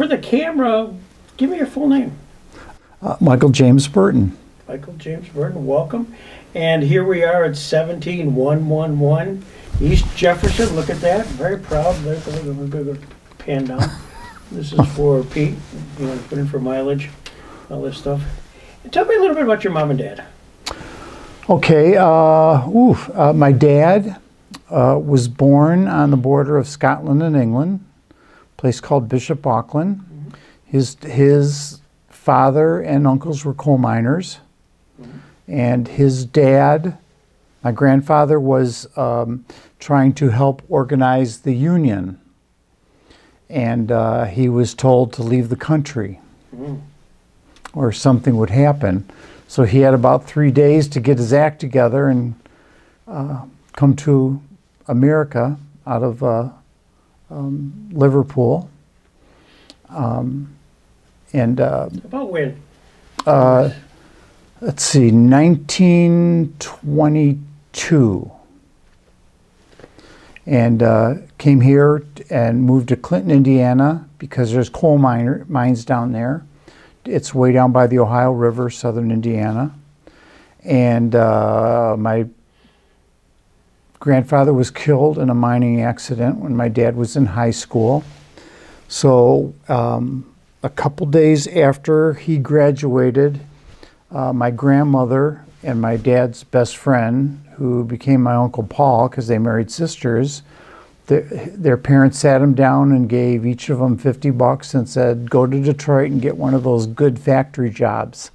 For the camera, give me your full name. Michael James Burton. Michael James Burton, welcome. And here we are at 17111 East Jefferson. Look at that. Very proud. There's a little bit of a pan down. This is for Pete. You want to put in for mileage, all this stuff. And tell me a little bit about your mom and dad. Okay. My dad was born on the border of Scotland and England, a place called Bishop Auckland. Mm-hmm. His father and uncles were coal miners. And his dad, my grandfather, was trying to help organize the union. And he was told to leave the country or something would happen. So he had about 3 days to get his act together and come to America out of Liverpool. About when? Let's see, 1922. And came here and moved to Clinton, Indiana, because there's coal mines down there. It's way down by the Ohio River, southern Indiana. And my grandfather was killed in a mining accident when my dad was in high school. So a couple days after he graduated, my grandmother and my dad's best friend, who became my Uncle Paul because they married sisters, their parents sat them down and gave each of them $50 and said, go to Detroit and get one of those good factory jobs.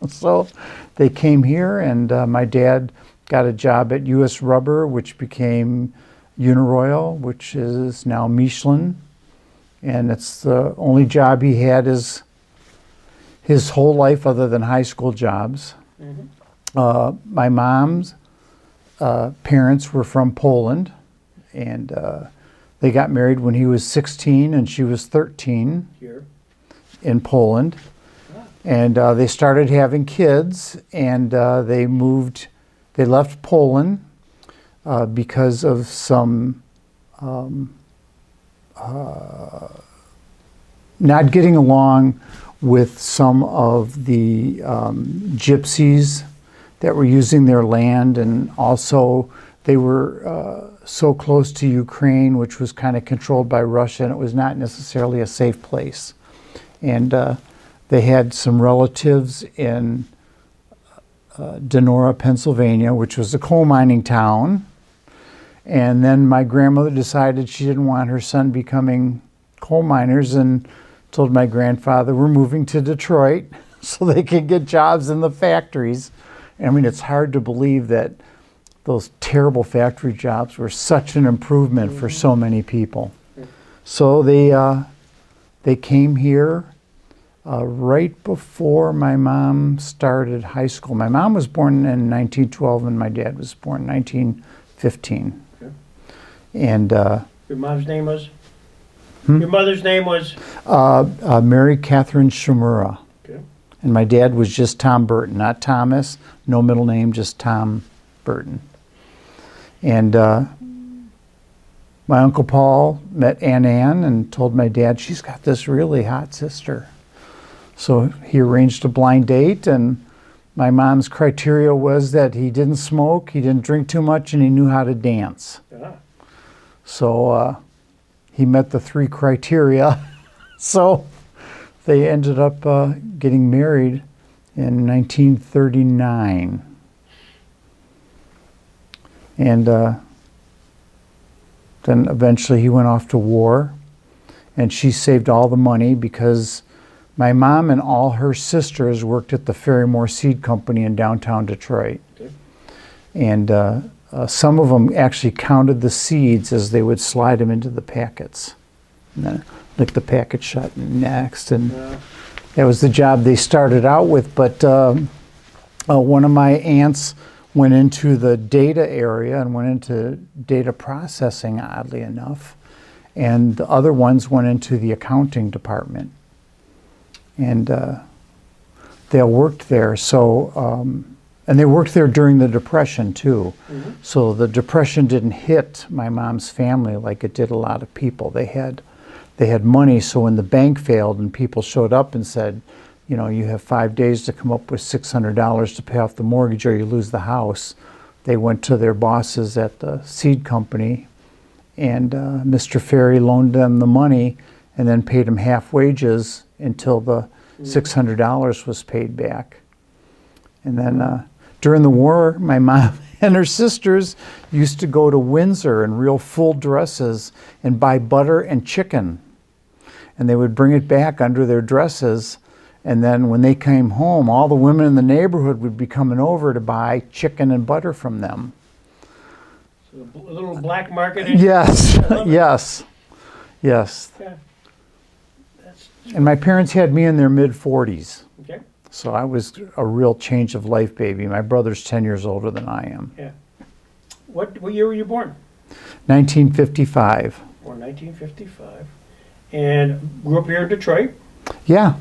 So they came here, and my dad got a job at U.S. Rubber, which became Uniroyal, which is now Michelin. And it's the only job he had his whole life other than high school jobs. Mm-hmm. My mom's parents were from Poland, and they got married when he was 16 and she was 13 here in Poland. Ah. And they started having kids, and they left Poland because of some not getting along with some of the gypsies that were using their land, and also they were so close to Ukraine, which was kind of controlled by Russia, and it was not necessarily a safe place. And they had some relatives in Donora, Pennsylvania, which was a coal mining town. And then my grandmother decided she didn't want her son becoming coal miners, and told my grandfather, we're moving to Detroit so they could get jobs in the factories. I mean, it's hard to believe that those terrible factory jobs were such an improvement for so many people. So they came here right before my mom started high school. My mom was born in 1912 and my dad was born in 1915. Okay. And your mom's name was? Your mother's name was? Mary Catherine Shimura. Okay. And my dad was just Tom Burton, not Thomas, no middle name, just Tom Burton. And my Uncle Paul met Aunt Ann and told my dad, she's got this really hot sister. So he arranged a blind date, and my mom's criteria was that he didn't smoke, he didn't drink too much, and he knew how to dance. Yeah. So he met the 3 criteria. So they ended up getting married in 1939. And then eventually he went off to war, and she saved all the money because my mom and all her sisters worked at the Ferrymore Seed Company in downtown Detroit. Okay. And some of them actually counted the seeds as they would slide them into the packets. And then lick the packet shut and next. And that was the job they started out with. But one of my aunts went into the data area and went into data processing, oddly enough. And the other ones went into the accounting department. And they all worked there. So, and they worked there during the Depression too. Mm-hmm. So the Depression didn't hit my mom's family like it did a lot of people. They they had money, so when the bank failed and people showed up and said, you know, you have 5 days to come up with $600 to pay off the mortgage or you lose the house, they went to their bosses at the seed company, and Mr. Ferry loaned them the money and then paid them half wages until the $600 was paid back. And then during the war, my mom and her sisters used to go to Windsor in real full dresses and buy butter and chicken. And they would bring it back under their dresses. And then when they came home, all the women in the neighborhood would be coming over to buy chicken and butter from them. So a little black market. Yes, yes, yes. Yeah. That's And my parents had me in their mid-40s. okay. So I was a real change of life baby. My brother's 10 years older than I am. Yeah. What year were you born? 1955. Born 1955. And grew up here in Detroit. Yeah,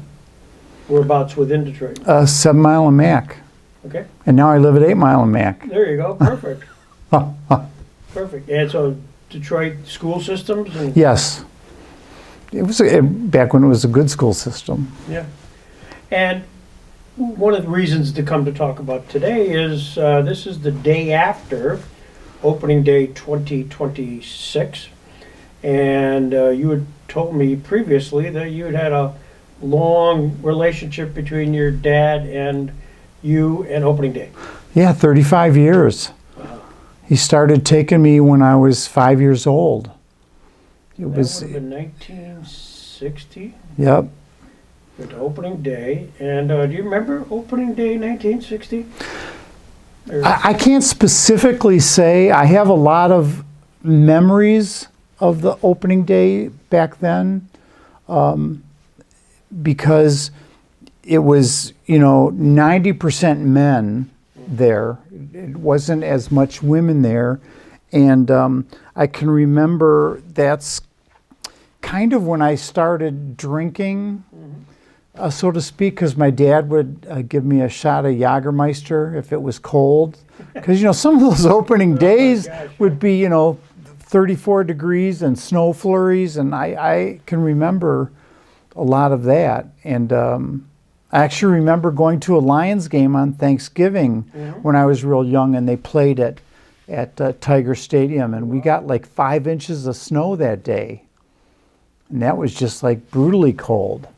Whereabouts within Detroit? 7 Mile and Mac. Okay. And now I live at 8 Mile and Mac. There you go. Perfect. Perfect. And so Detroit school systems and Yes. It was back when it was a good school system. yeah. And one of the reasons to come to talk about today is this is the day after opening day 2026. And you had told me previously that you had a long relationship between your dad and you and opening day. Yeah, 35 years. Wow. He started taking me when I was 5 years old. It That was, would have been 1960. yep. With opening day. And do you remember opening day 1960? Or- I can't specifically say. I have a lot of memories of the opening day back then, because it was, 90% men there. It wasn't as much women there. And I can remember that's kind of when I started drinking, so to speak, because my dad would give me a shot of Jagermeister if it was cold. Because, some of those opening days gosh, would be, 34 degrees and snow flurries. And I can remember a lot of that. And I actually remember going to a Lions game on Thanksgiving when I was real young, and they played at Tiger Stadium. And we got like 5 inches of snow that day. And that was just like brutally cold.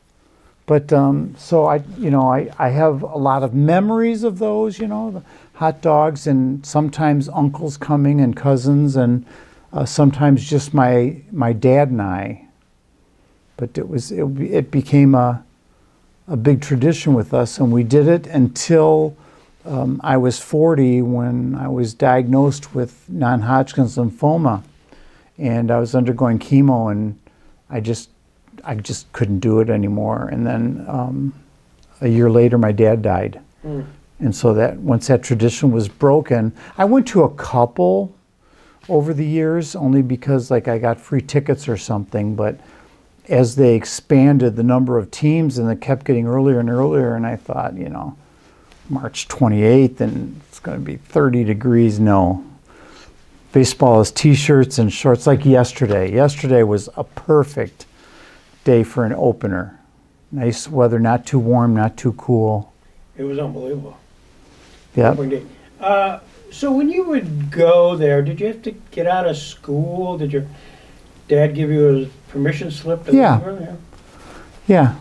But so I have a lot of memories of those, the hot dogs, and sometimes uncles coming and cousins, and sometimes just my dad and I. But it became a big tradition with us, and we did it until I was 40 when I was diagnosed with non-Hodgkin's lymphoma, and I was undergoing chemo, and I just couldn't do it anymore. And then a year later, my dad died. And so once that tradition was broken, I went to a couple over the years, only because like I got free tickets or something. But as they expanded the number of teams, and it kept getting earlier and earlier, and I thought, March 28th, and it's going to be 30 degrees. No. Baseball is t-shirts and shorts like yesterday. Yesterday was a perfect day for an opener. Nice weather, not too warm, not too cool. It was unbelievable. Yeah. Opening day. So when you would go there, did you have to get out of school? Did your dad give you a permission slip? To Yeah. leave there? Yeah.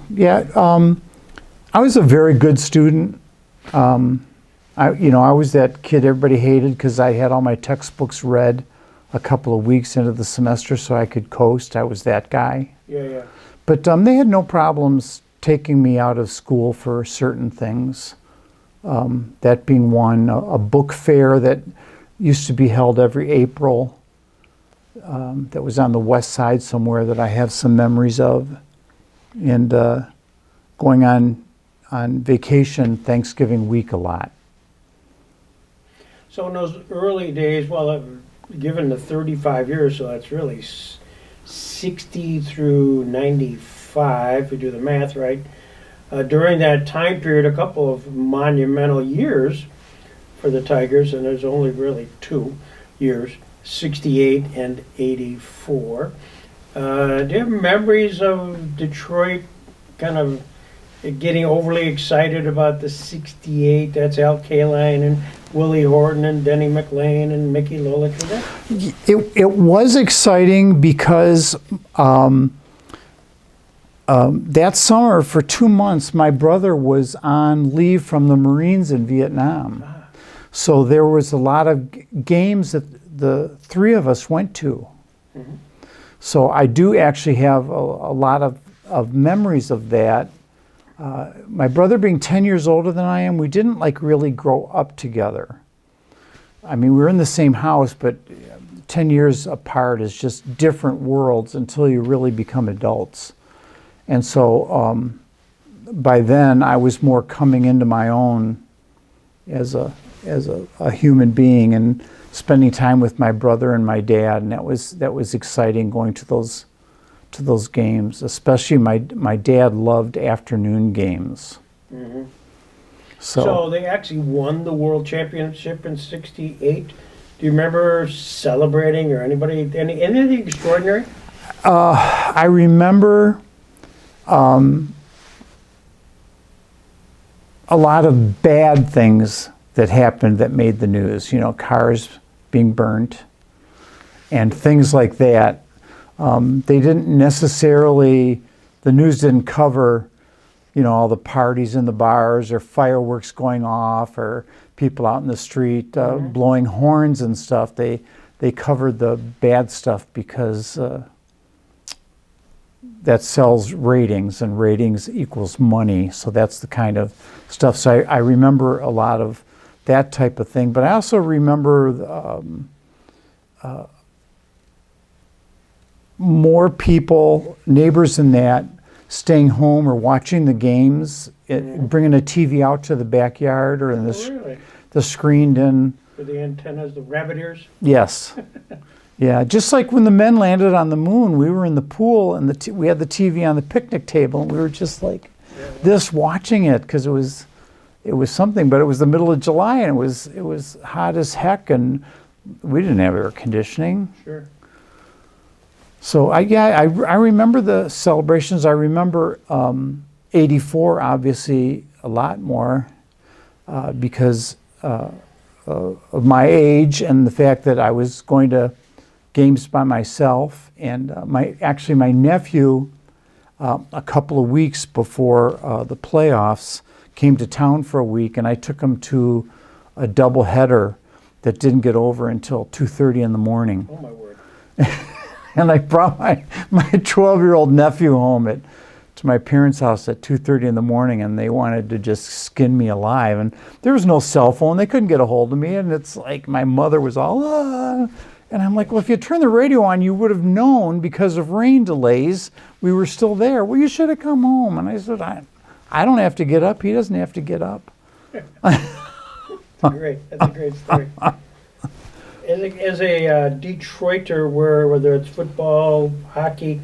I was a very good student. I was that kid everybody hated because I had all my textbooks read a couple of weeks into the semester so I could coast. I was that guy. Yeah. But they had no problems taking me out of school for certain things. That being one, a book fair that used to be held every April, that was on the west side somewhere that I have some memories of, and going on vacation Thanksgiving week a lot. So in those early days, well, given the 35 years, so that's really 60 through 95, if we do the math right. During that time period, a couple of monumental years for the Tigers, and there's only really 2 years, 68 and 84. Do you have memories of Detroit kind of getting overly excited about the 68? That's Al Kaline and Willie Horton and Denny McLean and Mickey Lolich. Was that? It was exciting because that summer, for 2 months, my brother was on leave from the Marines in Vietnam. So there was a lot of games that the three of us went to. Mm-hmm. So I do actually have a lot of memories of that. My brother being 10 years older than I am, we didn't like really grow up together. I mean, we were in the same house, but 10 years apart is just different worlds until you really become adults. And so by then I was more coming into my own as a human being and spending time with my brother and my dad, and that was exciting, going to those games. Especially my dad loved afternoon games. Mm-hmm. So So they actually won the world championship in '68. Do you remember celebrating or anything extraordinary? I remember a lot of bad things that happened that made the news. You know, cars being burnt and things like that. They didn't necessarily, the news didn't cover, you know, all the parties in the bars or fireworks going off or people out in the street blowing horns and stuff. They covered the bad stuff because that sells ratings, and ratings equals money. So that's the kind of stuff. So I remember a lot of that type of thing. But I also remember more people, neighbors and that, staying home or watching the games, bringing a TV out to the backyard or in the screened-in. For the antennas, the rabbit ears? Yes. Yeah, just like when the men landed on the moon, we were in the pool and we had the TV on the picnic table, and we were just like this watching it because it was something. But it was the middle of July and it was hot as heck, and we didn't have air conditioning. Sure. So I remember the celebrations. I remember '84 obviously a lot more because of my age and the fact that I was going to games by myself. And my nephew, a couple of weeks before the playoffs, came to town for a week, and I took him to a doubleheader that didn't get over until 2:30 in the morning. Oh my word. And I brought my 12-year-old nephew home to my parents' house at 2:30 in the morning, and they wanted to just skin me alive. And there was no cell phone. They couldn't get a hold of me. And it's like my mother was all, and I'm like, well, if you turned the radio on, you would have known because of rain delays we were still there. Well, you should have come home. And I said, I don't have to get up. He doesn't have to get up. Great. That's a great story. As a Detroiter, whether it's football, hockey,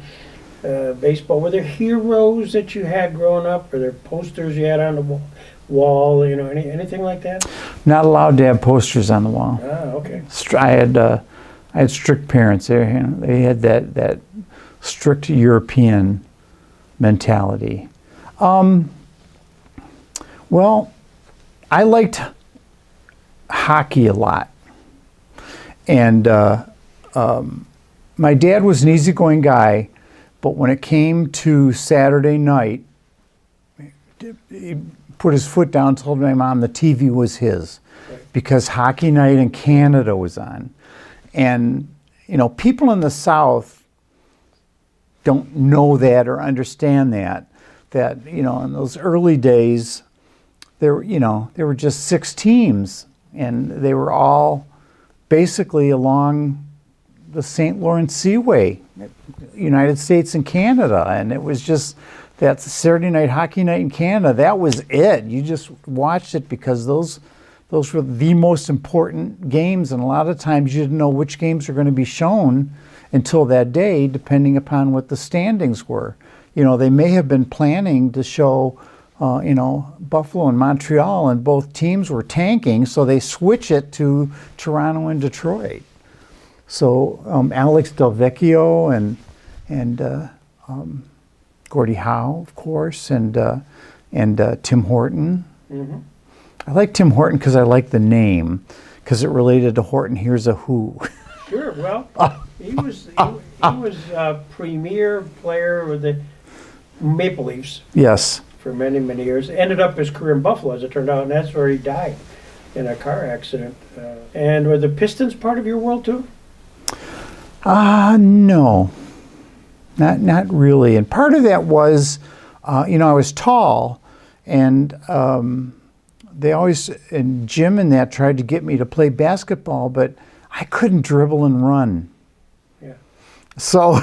baseball, were there heroes that you had growing up? Were there posters you had on the wall? You know, anything like that? Not allowed to have posters on the wall. Ah, okay. I had strict parents. They had that strict European mentality. Well, I liked hockey a lot. And my dad was an easygoing guy, but when it came to Saturday night, he put his foot down and told my mom the TV was his, because hockey night in Canada was on. And, you know, people in the South don't know that or understand that, you know, in those early days, there were just 6 teams, and they were all basically along the St. Lawrence Seaway, United States and Canada. And it was just that Saturday night hockey night in Canada, that was it. You just watched it because those were the most important games, and a lot of times you didn't know which games were going to be shown until that day, depending upon what the standings were. You know, they may have been planning to show Buffalo and Montreal, and both teams were tanking, so they switch it to Toronto and Detroit. So Alex Del Vecchio and and Gordie Howe, of course, and Tim Horton. Mm-hmm. I like Tim Horton because I like the name, because it related to Horton Hears a Who. Sure. Well, he was a premier player with the Maple Leafs Yes. for many, many years. Ended up his career in Buffalo, as it turned out, and that's where he died in a car accident. And were the Pistons part of your world too? No, not really. And part of that was, I was tall, and they always, and Jim and that tried to get me to play basketball, but I couldn't dribble and run. Yeah. So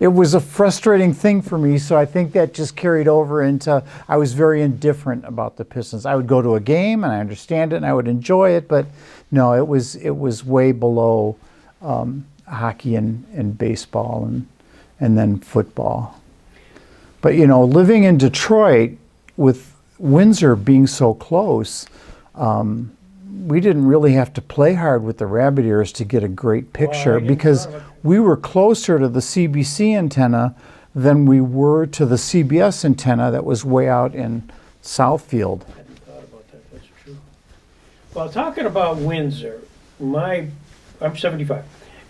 it was a frustrating thing for me, so I think that just carried over into, I was very indifferent about the Pistons. I would go to a game, and I understand it, and I would enjoy it, but no, it was way below hockey and baseball and then football. But, living in Detroit with Windsor being so close, we didn't really have to play hard with the Rabbit Ears to get a great picture because we were closer to the CBC antenna than we were to the CBS antenna that was way out in Southfield. I hadn't thought about that. That's true. Well, talking about Windsor, I'm 75,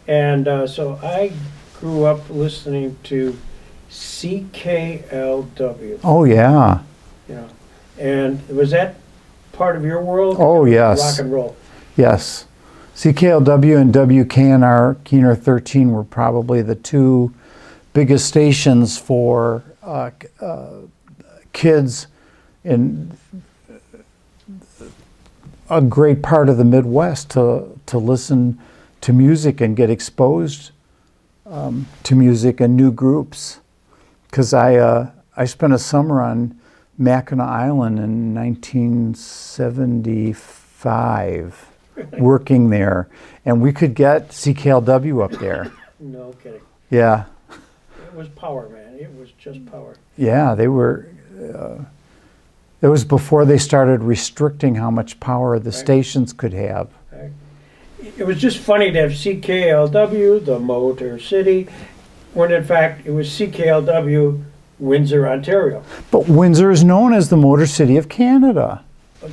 and so I grew up listening to CKLW. Oh, yeah. And was that part of your world? Oh, yes. Rock and roll. Yes. CKLW and WKNR, Keener 13, were probably the two biggest stations for kids in a great part of the Midwest to listen to music and get exposed to music and new groups. Because I spent a summer on Mackinac Island in 1975 working there, and we could get CKLW up there. No kidding. Yeah. It was power, man. It was just power. Yeah, they were. It was before they started restricting how much power the stations could have. It was just funny to have CKLW, the Motor City, when in fact it was CKLW, Windsor, Ontario. But Windsor is known as the Motor City of Canada.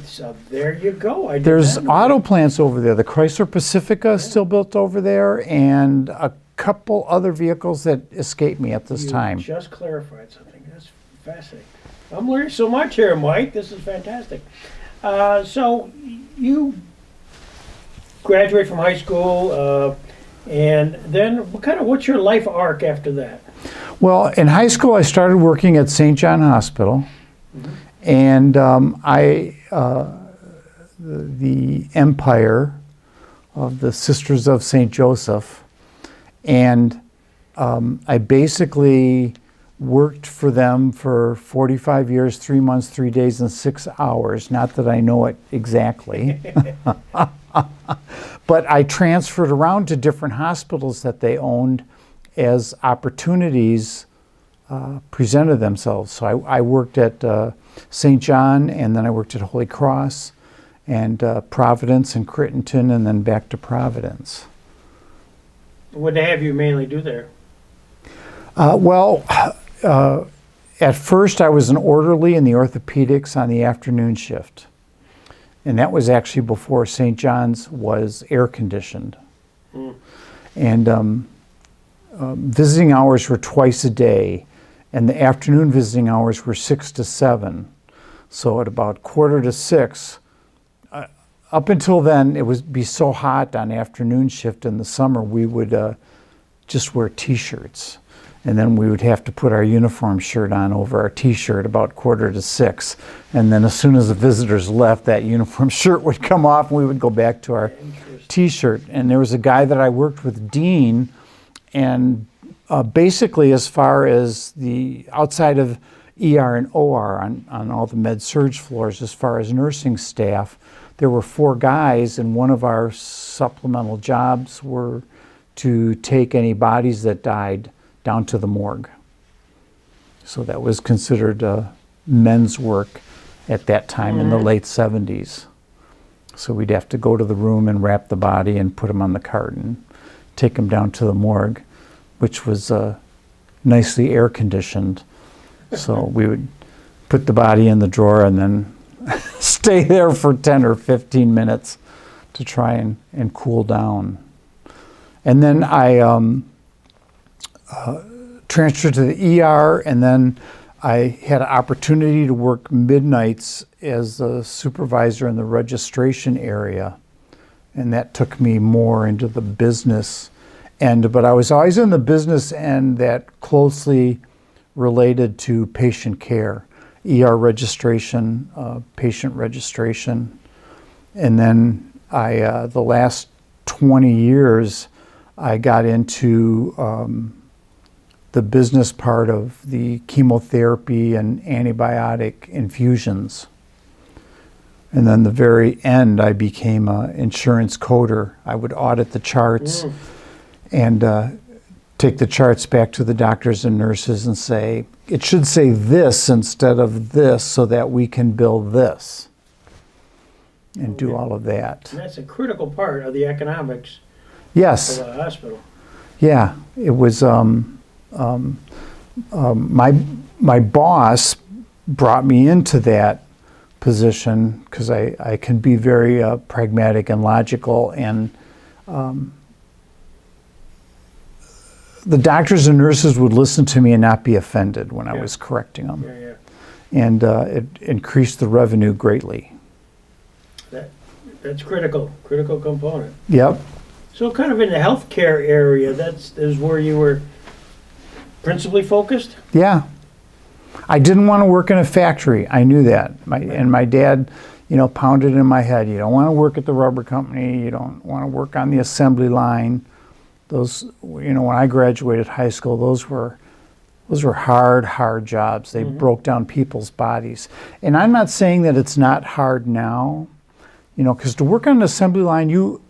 So there you go. There's auto plants over there. The Chrysler Pacifica is still built over there, and a couple other vehicles that escape me at this time. You just clarified something. That's fascinating. I'm learning so much here, Mike. This is fantastic. So you graduate from high school, and then what's your life arc after that? Well, in high school, I started working at St. John Hospital, and the Empire of the Sisters of St. Joseph, and I basically worked for them for 45 years, 3 months, 3 days, and 6 hours. Not that I know it exactly. But I transferred around to different hospitals that they owned as opportunities presented themselves. So I worked at St. John, and then I worked at Holy Cross, and Providence and Crittenton, and then back to Providence. What did they have you mainly do there? At first I was an orderly in the orthopedics on the afternoon shift. And that was actually before St. John's was air conditioned. And visiting hours were twice a day, and the afternoon visiting hours were 6 to 7. So at about 5:45, up until then, it would be so hot on afternoon shift in the summer, we would just wear T-shirts. And then we would have to put our uniform shirt on over our T-shirt about 5:45. And then as soon as the visitors left, that uniform shirt would come off and we would go back to our T-shirt. And there was a guy that I worked with, Dean, and basically as far as the outside of ER and OR on all the med-surg floors, as far as nursing staff, there were 4 guys, and one of our supplemental jobs were to take any bodies that died down to the morgue. So that was considered men's work at that time in the late 70s. So we'd have to go to the room and wrap the body and put him on the cart and take him down to the morgue, which was nicely air conditioned. So we would put the body in the drawer and then stay there for 10 or 15 minutes to try and cool down. And then I transferred to the ER, and then I had an opportunity to work midnights as a supervisor in the registration area. And that took me more into the business end. But I was always in the business end that closely related to patient care, ER registration, patient registration. And then the last 20 years, I got into the business part of the chemotherapy and antibiotic infusions. And then the very end, I became an insurance coder. I would audit the charts and take the charts back to the doctors and nurses and say, it should say this instead of this so that we can bill this, and do all of that. And that's a critical part of the economics Yes. of a hospital. Yeah, it was. My boss brought me into that position because I can be very pragmatic and logical, and the doctors and nurses would listen to me and not be offended when I was correcting them. Yeah. And it increased the revenue greatly. That's critical component. Yep. So kind of in the healthcare area, is where you were principally focused? Yeah. I didn't want to work in a factory. I knew that. And my dad, pounded in my head, you don't want to work at the rubber company, you don't want to work on the assembly line. Those, when I graduated high school, those were hard jobs. They broke down people's bodies. And I'm not saying that it's not hard now, because to work on an assembly line, you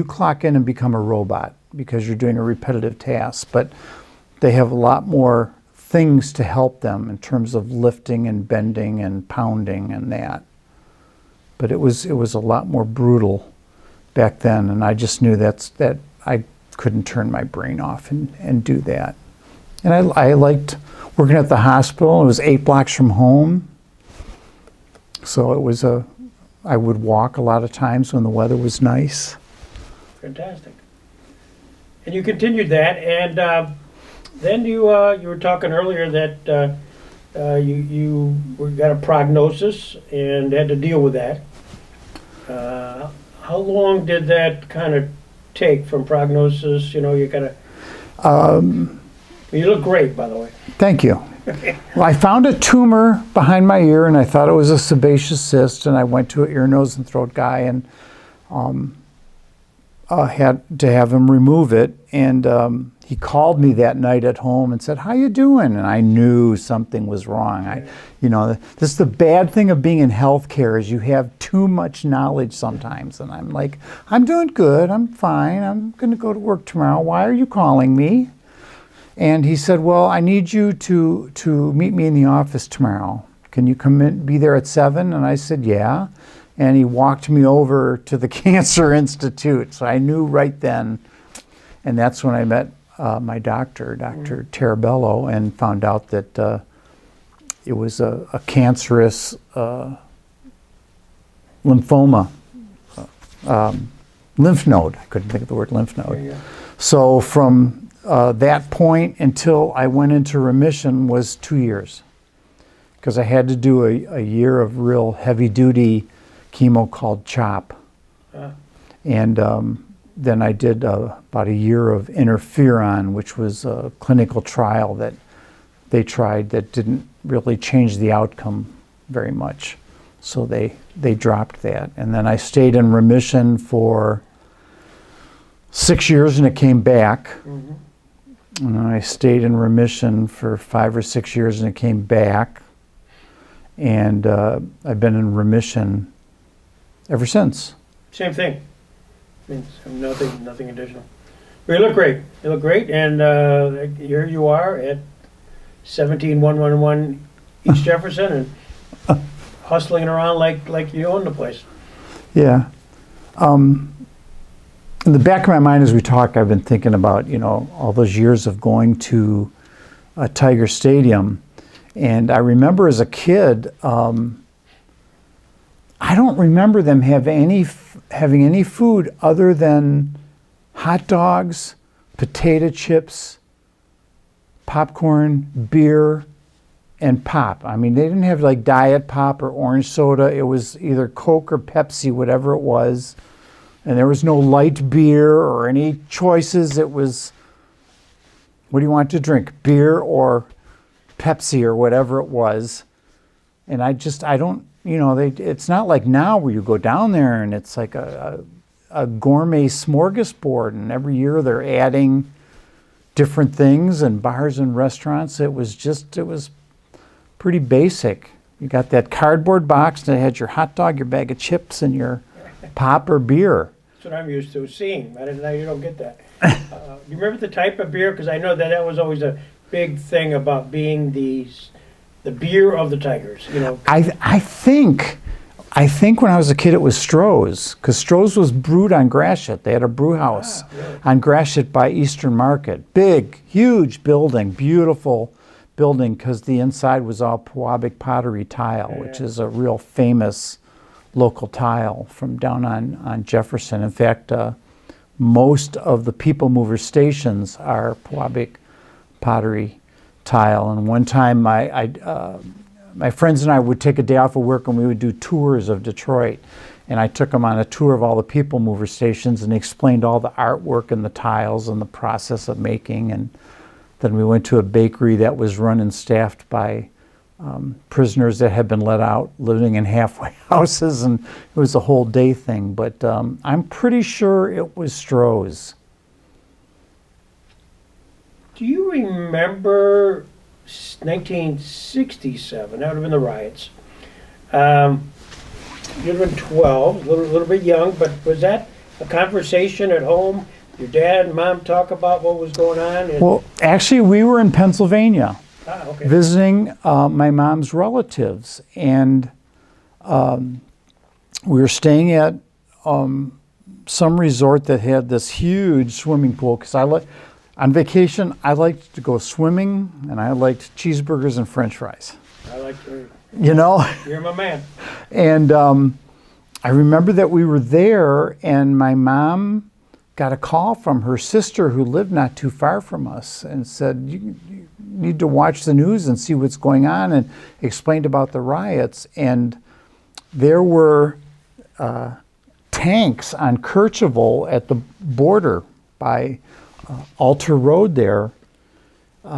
clock in and become a robot because you're doing a repetitive task. But they have a lot more things to help them in terms of lifting and bending and pounding and that. But it was a lot more brutal back then, and I just knew that I couldn't turn my brain off and do that. And I liked working at the hospital. It was 8 blocks from home, so it was I would walk a lot of times when the weather was nice. Fantastic. And you continued that, and then you were talking earlier that you got a prognosis and had to deal with that. How long did that kind of take from prognosis? You kind of. You look great, by the way. Thank you. Well, I found a tumor behind my ear, and I thought it was a sebaceous cyst, and I went to an ear, nose, and throat guy and had to have him remove it. And he called me that night at home and said, "How you doing?" And I knew something was wrong. This is the bad thing of being in healthcare is you have too much knowledge sometimes. And I'm like, "I'm doing good. I'm fine. I'm going to go to work tomorrow. Why are you calling me?" And he said, "Well, I need you to meet me in the office tomorrow. Can you come in, be there at 7?" And I said, "Yeah." And he walked me over to the Cancer Institute. So I knew right then. And that's when I met my doctor, Dr. Terabello, and found out that it was a cancerous lymphoma, lymph node. I couldn't think of the word lymph node. Yeah. So from that point until I went into remission was 2 years, because I had to do a year of real heavy-duty chemo called CHOP. And then I did about a year of interferon, which was a clinical trial that they tried that didn't really change the outcome very much. So they dropped that. And then I stayed in remission for 6 years, and it came back. Mm-hmm. And then I stayed in remission for 5 or 6 years, and it came back. And I've been in remission ever since. Same thing. Nothing additional. But you look great. You look great, and here you are at 17111 East Jefferson, and hustling around like you own the place. Yeah. In the back of my mind as we talk, I've been thinking about, all those years of going to Tiger Stadium. And I remember as a kid, I don't remember them having any food other than hot dogs, potato chips, popcorn, beer, and pop. I mean, they didn't have like diet pop or orange soda. It was either Coke or Pepsi, whatever it was. And there was no light beer or any choices. It was, what do you want to drink? Beer or Pepsi or whatever it was. And I don't, it's not like now where you go down there and it's like a gourmet smorgasbord, and every year they're adding different things and bars and restaurants. It was pretty basic. You got that cardboard box that had your hot dog, your bag of chips, and your pop or beer. That's what I'm used to seeing. I didn't know you don't get that. You remember the type of beer? Because I know that was always a big thing about being the beer of the Tigers. I think when I was a kid it was Stroh's, because Stroh's was brewed on Gratiot. They had a brew house really? on Gratiot by Eastern Market. Big, huge building, beautiful building, because the inside was all Pewabic pottery tile, which is a real famous local tile from down on Jefferson. In fact, most of the People Mover stations are Pewabic pottery tile. And one time my friends and I would take a day off of work and we would do tours of Detroit. And I took them on a tour of all the People Mover stations and explained all the artwork and the tiles and the process of making. And then we went to a bakery that was run and staffed by prisoners that had been let out, living in halfway houses, and it was a whole day thing. But I'm pretty sure it was Stroh's. Do you remember 1967? That would have been the riots. You'd have been 12, a little bit young, but was that a conversation at home? Your dad and mom talk about what was going on? Well, actually, we were in Pennsylvania Okay. visiting my mom's relatives, and we were staying at some resort that had this huge swimming pool, because on vacation, I liked to go swimming, and I liked cheeseburgers and French fries. I like to. You're my man. And I remember that we were there, and my mom got a call from her sister who lived not too far from us and said, you need to watch the news and see what's going on, and explained about the riots. And there were tanks on Kercheval at the border by Alter Road there,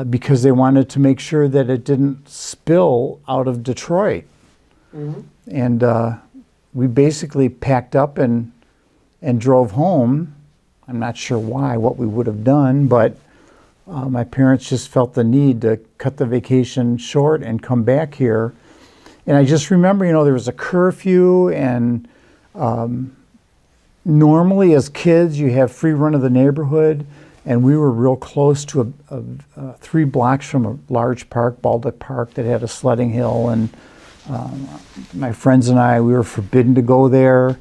because they wanted to make sure that it didn't spill out of Detroit. Mm-hmm. And we basically packed up and drove home. I'm not sure what we would have done, but my parents just felt the need to cut the vacation short and come back here. And I just remember, there was a curfew, and normally as kids you have free run of the neighborhood, and we were real close to 3 blocks from a large park, Baldock Park, that had a sledding hill, and my friends and I, we were forbidden to go there.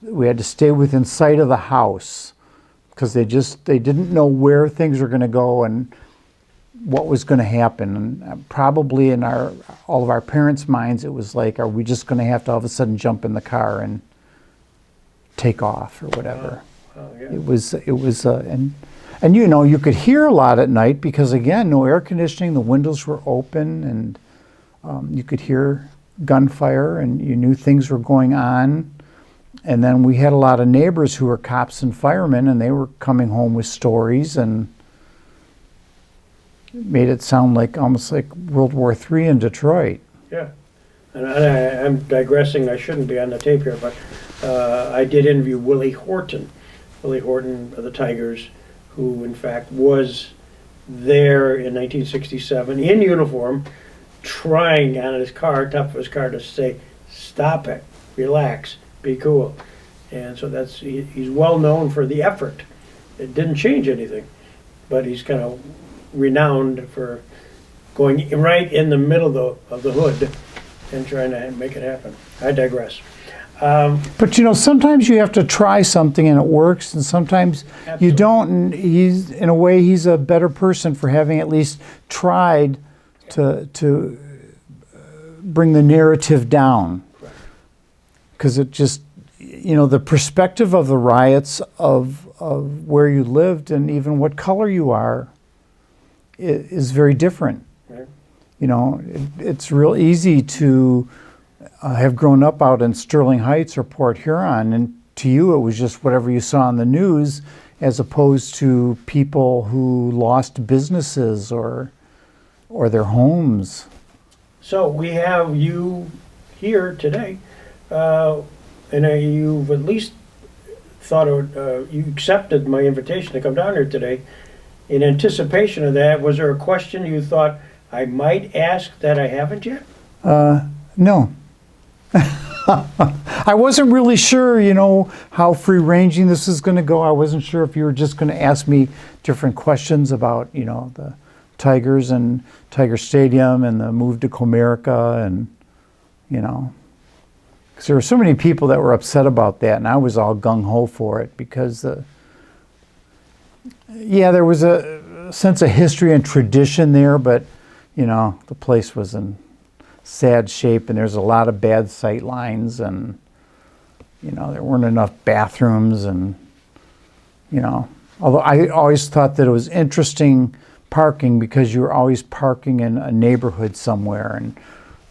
We had to stay within sight of the house, because they didn't know where things were going to go and what was going to happen. And probably in all of our parents' minds, it was like, are we just going to have to all of a sudden jump in the car and take off or whatever? Yeah. It was and you could hear a lot at night, because again, no air conditioning, the windows were open, and you could hear gunfire, and you knew things were going on. And then we had a lot of neighbors who were cops and firemen, and they were coming home with stories, and made it sound like almost like World War III in Detroit. Yeah. And I'm digressing. I shouldn't be on the tape here, but I did interview Willie Horton of the Tigers, who in fact was there in 1967 in uniform, trying on his car, top of his car, to say, "Stop it, relax, be cool." And so he's well known for the effort. It didn't change anything, but he's kind of renowned for going right in the middle of the hood and trying to make it happen. I digress. But you know, sometimes you have to try something and it works, and sometimes you Absolutely. don't. And he's, in a way, he's a better person for having at least tried to bring the narrative down. Because it just, you know, the perspective of the riots, of where you lived and even what color you are is very different. Right. You know, it's real easy to have grown up out in Sterling Heights or Port Huron, and to you it was just whatever you saw on the news, as opposed to people who lost businesses or their homes. So we have you here today, and you've at least thought you accepted my invitation to come down here today. In anticipation of that, was there a question you thought I might ask that I haven't yet? No. I wasn't really sure, you know, how free-ranging this is going to go. I wasn't sure if you were just going to ask me different questions about, you know, the Tigers and Tiger Stadium and the move to Comerica, and, you know, because there were so many people that were upset about that, and I was all gung-ho for it because, yeah, there was a sense of history and tradition there, but, you know, the place was in sad shape, and there's a lot of bad sight lines, and, you know, there weren't enough bathrooms, and, you know, although I always thought that it was interesting parking because you were always parking in a neighborhood somewhere, and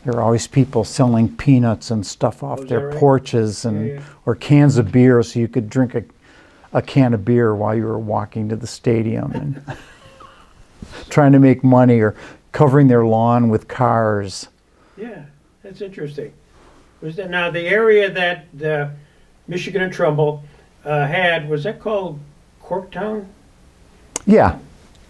there were always people selling peanuts and stuff off is their that right? porches, and Yeah. or cans of beer, so you could drink a can of beer while you were walking to the stadium and trying to make money, or covering their lawn with cars. Yeah, that's interesting. Was that now the area that the Michigan and Trumbull had? Was that called Corktown? Yeah.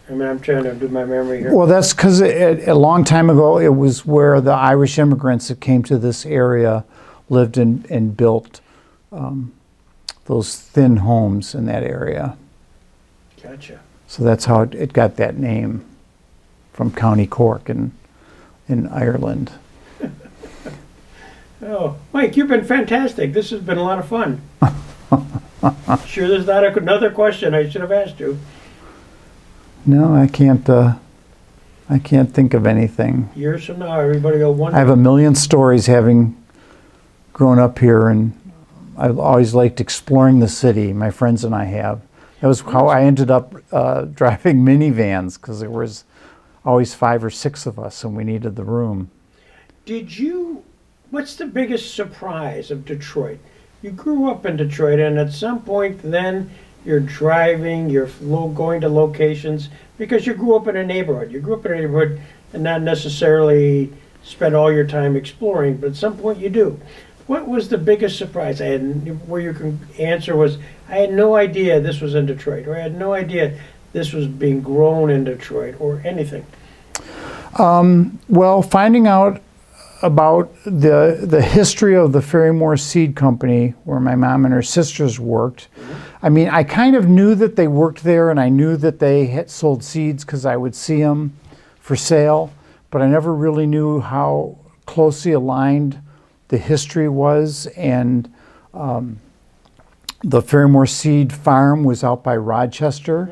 I mean, I'm trying to do my memory here. Well, that's because a long time ago, it was where the Irish immigrants that came to this area lived and built those thin homes in that area. Gotcha. So that's how it got that name, from County Cork in Ireland. Oh, Mike, you've been fantastic. This has been a lot of fun. Sure, there's not another question I should have asked you. No, I can't think of anything. Years from now, everybody will wonder. I have a million stories having grown up here, and I've always liked exploring the city. My friends and I have. That was how I ended up driving minivans, because there was always 5 or 6 of us, and we needed the room. What's the biggest surprise of Detroit? You grew up in Detroit, and at some point then you're driving, you're going to locations, because you grew up in a neighborhood. You grew up in a neighborhood and not necessarily spent all your time exploring, but at some point you do. What was the biggest surprise? Where your answer was, I had no idea this was in Detroit, or I had no idea this was being grown in Detroit, or anything. Well, finding out about the history of the Ferrymore Seed Company, where my mom and her sisters worked. I mean, I kind of knew that they worked there, and I knew that they had sold seeds because I would see them for sale, but I never really knew how closely aligned the history was. And the Ferrymore Seed Farm was out by Rochester,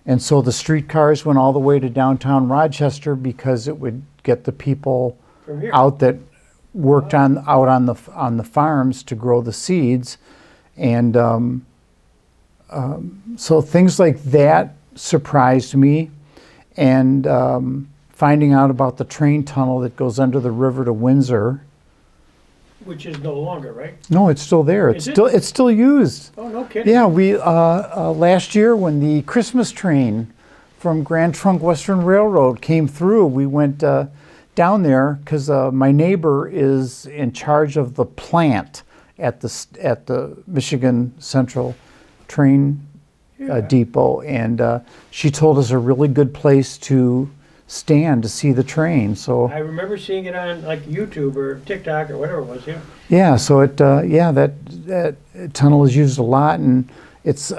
and so the streetcars went all the way to downtown Rochester because it would get the people From here. out that worked out on the farms to grow the seeds. And so things like that surprised me, and finding out about the train tunnel that goes under the river to Windsor. Which is no longer, right? No, it's still there. Is it? It's still used. Oh, no kidding. Yeah, we last year when the Christmas train from Grand Trunk Western Railroad came through, we went down there because my neighbor is in charge of the plant at the Michigan Central train depot, and she told us a really good place to stand to see the train. So I remember seeing it on like YouTube or TikTok or whatever it was. Yeah. yeah, so that tunnel is used a lot, and it's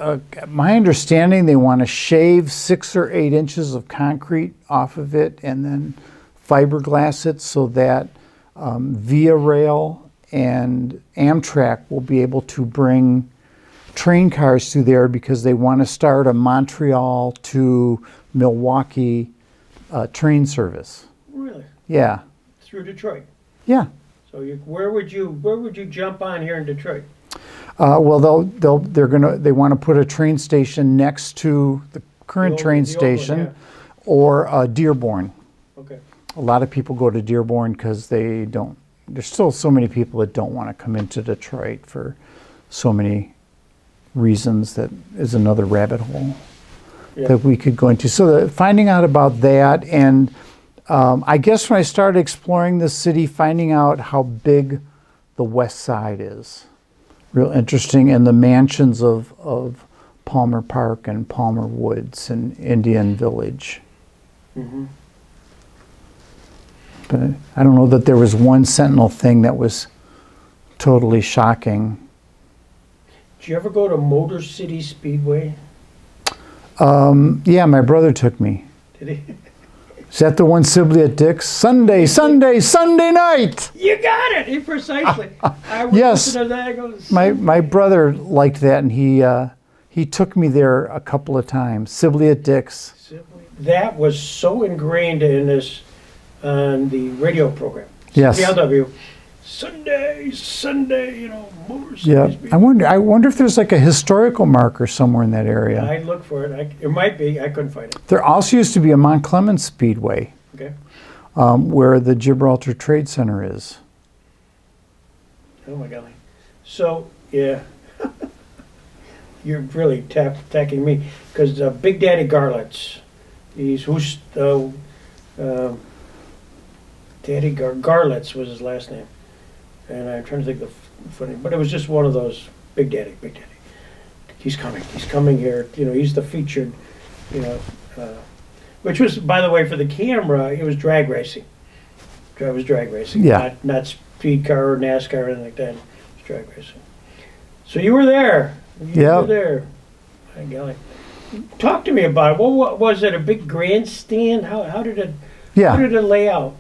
my understanding they want to shave 6 or 8 inches of concrete off of it and then fiberglass it so that Via Rail and Amtrak will be able to bring train cars through there because they want to start a Montreal to Milwaukee train service. Really? Yeah, Through Detroit. yeah. So where would you jump on here in Detroit? Well, they want to put a train station next to the current train The old one, station, yeah. or Dearborn. Okay. A lot of people go to Dearborn because there's still so many people that don't want to come into Detroit for so many reasons. That is another rabbit hole Yeah. that we could go into. So finding out about that, and I guess when I started exploring the city, finding out how big the west side is. Real interesting, and the mansions of Palmer Park and Palmer Woods and Indian Village. Mm-hmm. But I don't know that there was one Sentinel thing that was totally shocking. Did you ever go to Motor City Speedway? Yeah, my brother took me. Did he? Is that the one Sibley at Dick's? Sunday night! You got it! Precisely. I was Yes. listening to that. I go, My brother liked that, and he took me there a couple of times. Sibley at Dick's. that was so ingrained in this, on the radio program. Yes. CLW. Sunday, Motor City Yeah, Speedway. I wonder if there's like a historical marker somewhere in that area. I'd look for it. It might be. I couldn't find it. There also used to be a Mount Clemens Speedway, Okay. where the Gibraltar Trade Center is. Oh my golly. So, yeah. You're really attacking me. Because Big Daddy Garlitz, Daddy Garlitz was his last name. And I'm trying to think of the funny, but it was just one of those, Big Daddy. He's coming here. He's the featured, which was, by the way, for the camera, it was drag racing. It was drag racing. Yeah. Not speed car or NASCAR or anything like that. It was drag racing. So you were there. You Yep. were there. My golly. Talk to me about it. What was it? A big grandstand? How did it? Yeah. How did it lay out?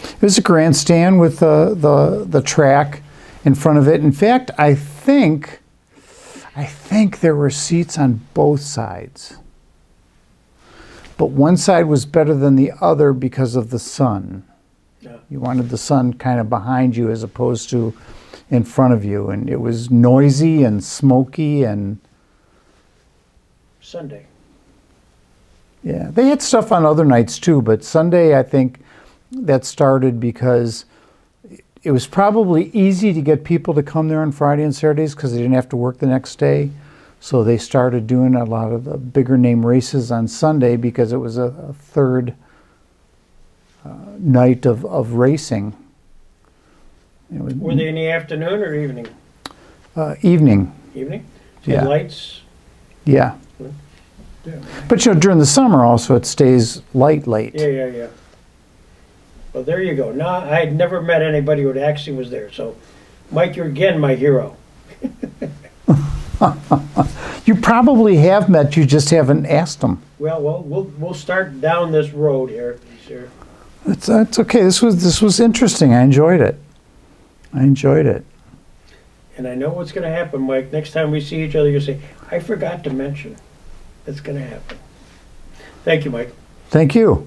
It was a grandstand with the track in front of it. In fact, I think there were seats on both sides. But one side was better than the other because of the sun. Yeah. You wanted the sun kind of behind you as opposed to in front of you. And it was noisy and smoky, and Sunday. yeah, they had stuff on other nights too, but Sunday I think that started because it was probably easy to get people to come there on Friday and Saturdays because they didn't have to work the next day. So they started doing a lot of the bigger name races on Sunday because it was a third night of racing. It was Were they in the afternoon or evening? evening, Evening? Yeah. Lights? yeah. Yeah. But during the summer also it stays late. Yeah. Well, there you go. Now, I had never met anybody who actually was there. So, Mike, you're again my hero. You probably have met, you just haven't asked them. Well, we'll start down this road here. Sure. It's okay. This was interesting. I enjoyed it. And I know what's going to happen, Mike. Next time we see each other, you'll say, I forgot to mention. That's going to happen. Thank you, Mike. Thank you.